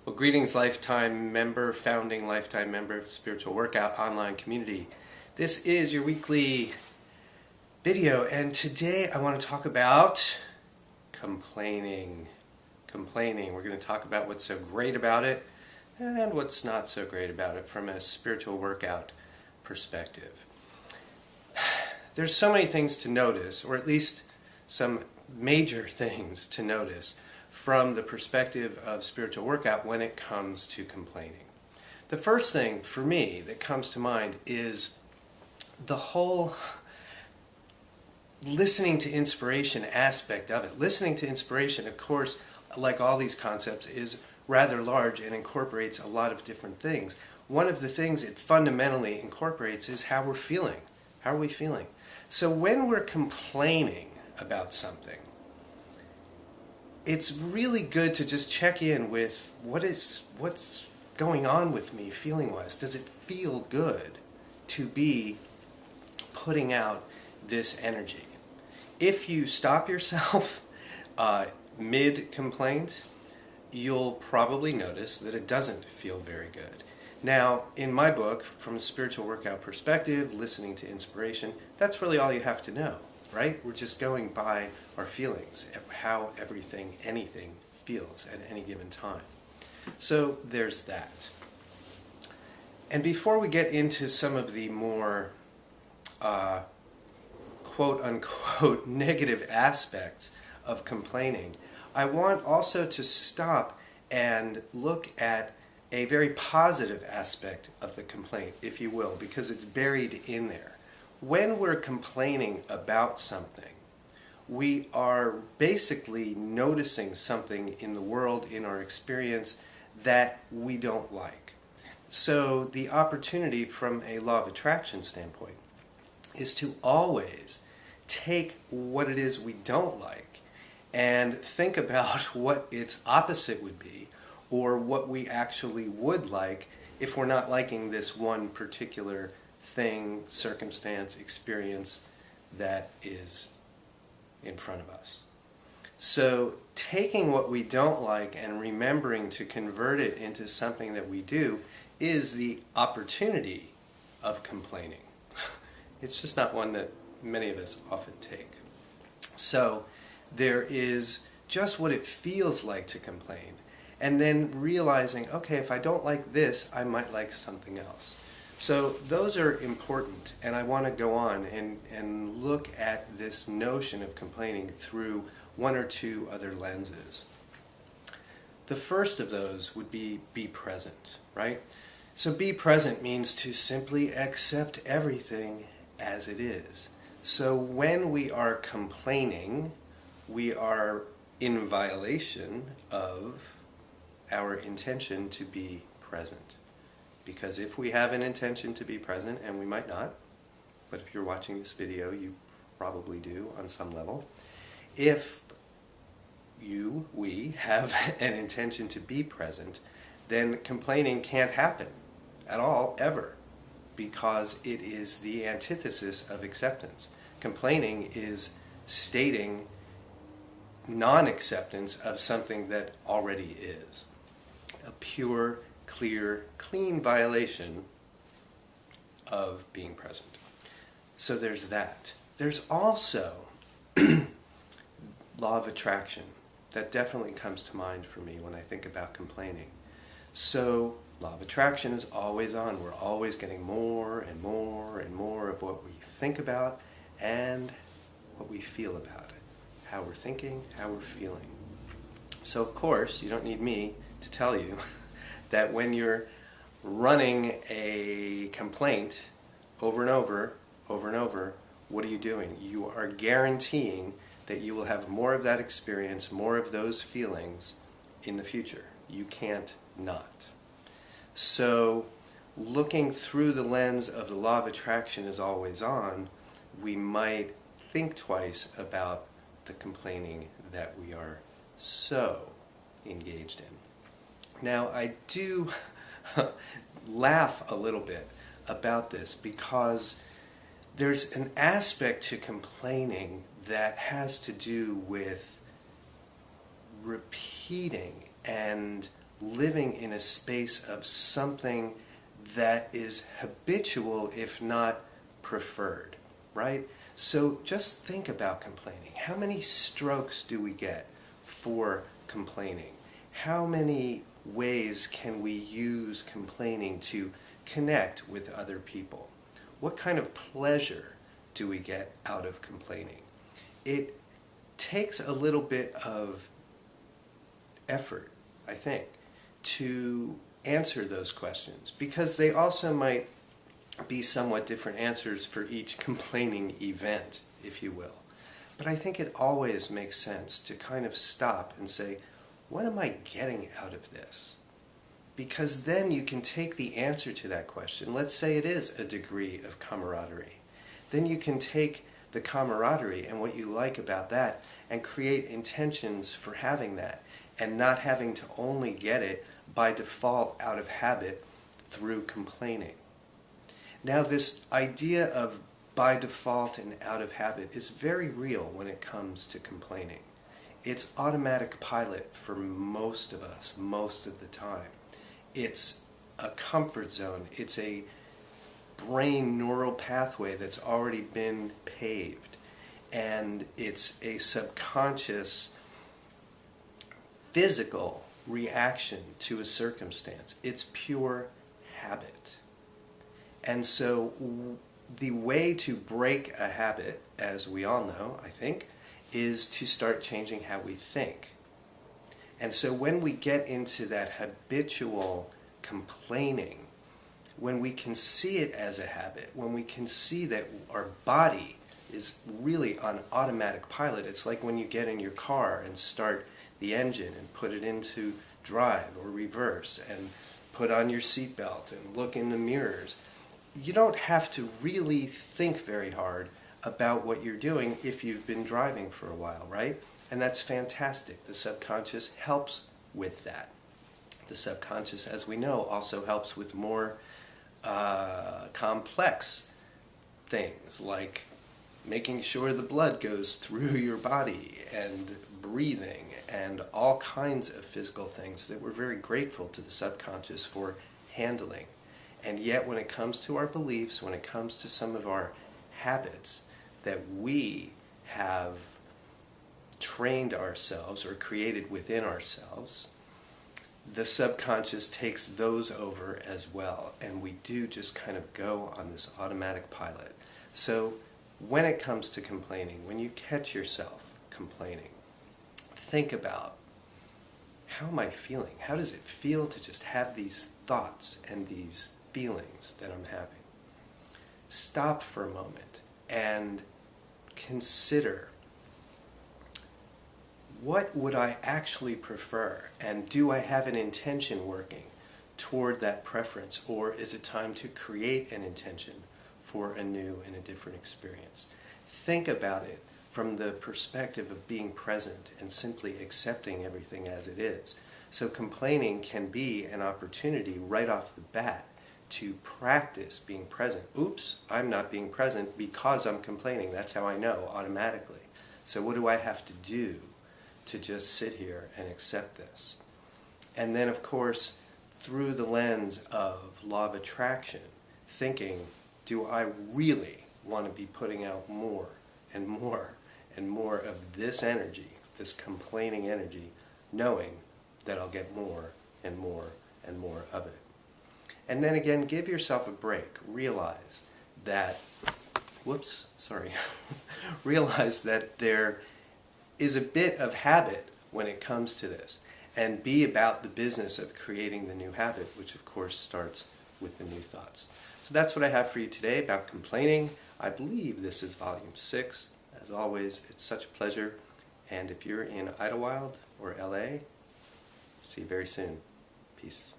Well, greetings, lifetime member, founding lifetime member of the Spiritual Workout online community. This is your weekly video, and today I want to talk about complaining. We're going to talk about what's so great about it and what's not so great about it from a spiritual workout perspective. There's so many things to notice, or at least some major things to notice from the perspective of spiritual workout when it comes to complaining. The first thing for me that comes to mind is the whole listening to inspiration aspect of it. Listening to inspiration, of course, like all these concepts, is rather large and incorporates a lot of different things. One of the things it fundamentally incorporates is how we're feeling. How are we feeling? So when we're complaining about something, it's really good to just check in with what's going on with me feeling-wise. Does it feel good to be putting out this energy? If you stop yourself mid-complaint, you'll probably notice that it doesn't feel very good. Now, in my book, from a spiritual workout perspective, listening to inspiration, that's really all you have to know. Right? We're just going by our feelings, how anything feels at any given time. So there's that. And before we get into some of the more quote-unquote negative aspects of complaining, I want also to stop and look at a very positive aspect of the complaint, if you will, because it's buried in there. When we're complaining about something, we are basically noticing something in the world, in our experience, that we don't like. So the opportunity from a law of attraction standpoint is to always take what it is we don't like and think about what its opposite would be, or what we actually would like if we're not liking this one particular thing, circumstance, experience that is in front of us. So taking what we don't like and remembering to convert it into something that we do is the opportunity of complaining. It's just not one that many of us often take. So there is just what it feels like to complain, and then realizing, okay, if I don't like this, I might like something else. So those are important, and I want to go on and look at this notion of complaining through one or two other lenses. The first of those would be present, right? So be present means to simply accept everything as it is. So when we are complaining, we are in violation of our intention to be present. Because if we have an intention to be present, and we might not, but if you're watching this video, you probably do on some level. If we have an intention to be present, then complaining can't happen at all, ever, because it is the antithesis of acceptance. Complaining is stating non-acceptance of something that already is. A pure, clear, clean violation of being present. So there's that. There's also law of attraction. That definitely comes to mind for me when I think about complaining. So law of attraction is always on. We're always getting more and more and more of what we think about and what we feel about it. How we're thinking, how we're feeling. So of course, you don't need me to tell you that when you're running a complaint over and over, what are you doing? You are guaranteeing that you will have more of that experience, more of those feelings in the future. You can't not. So looking through the lens of the law of attraction is always on, we might think twice about the complaining that we are so engaged in. Now, I do laugh a little bit about this because there's an aspect to complaining that has to do with repeating and living in a space of something that is habitual, if not preferred, right? So just think about complaining. How many strokes do we get for complaining? How many ways can we use complaining to connect with other people? What kind of pleasure do we get out of complaining? It takes a little bit of effort, I think, to answer those questions, because they also might be somewhat different answers for each complaining event, if you will. But I think it always makes sense to kind of stop and say, what am I getting out of this? Because then you can take the answer to that question. Let's say it is a degree of camaraderie. Then you can take the camaraderie and what you like about that and create intentions for having that, and not having to only get it by default out of habit through complaining. Now, this idea of by default and out of habit is very real when it comes to complaining. It's automatic pilot for most of us, most of the time. It's a comfort zone. It's a brain neural pathway that's already been paved. And it's a subconscious physical reaction to a circumstance. It's pure habit. And so the way to break a habit, as we all know, I think, is to start changing how we think. And so when we get into that habitual complaining, when we can see it as a habit, when we can see that our body is really on automatic pilot, it's like when you get in your car and start the engine and put it into drive or reverse and put on your seatbelt and look in the mirrors. You don't have to really think very hard about what you're doing if you've been driving for a while, right? And that's fantastic. The subconscious helps with that. The subconscious, as we know, also helps with more complex things like making sure the blood goes through your body and breathing and all kinds of physical things that we're very grateful to the subconscious for handling. And yet when it comes to our beliefs, when it comes to some of our habits that we have trained ourselves or created within ourselves, the subconscious takes those over as well, and we do just kind of go on this automatic pilot. So when it comes to complaining, when you catch yourself complaining, think about, how am I feeling? How does it feel to just have these thoughts and these feelings that I'm having? Stop for a moment and consider, what would I actually prefer? And do I have an intention working toward that preference? Or is it time to create an intention for a new and a different experience? Think about it from the perspective of being present and simply accepting everything as it is. So complaining can be an opportunity right off the bat to practice being present. Oops, I'm not being present because I'm complaining. That's how I know automatically. So what do I have to do to just sit here and accept this? And then, of course, through the lens of law of attraction, thinking, do I really want to be putting out more and more and more of this energy, this complaining energy, knowing that I'll get more and more and more of it? And then again, give yourself a break. Realize that, realize that there is a bit of habit when it comes to this, and be about the business of creating the new habit, which of course starts with the new thoughts. So that's what I have for you today about complaining. I believe this is volume 6. As always, it's such a pleasure, and if you're in Idlewild or LA, see you very soon. Peace.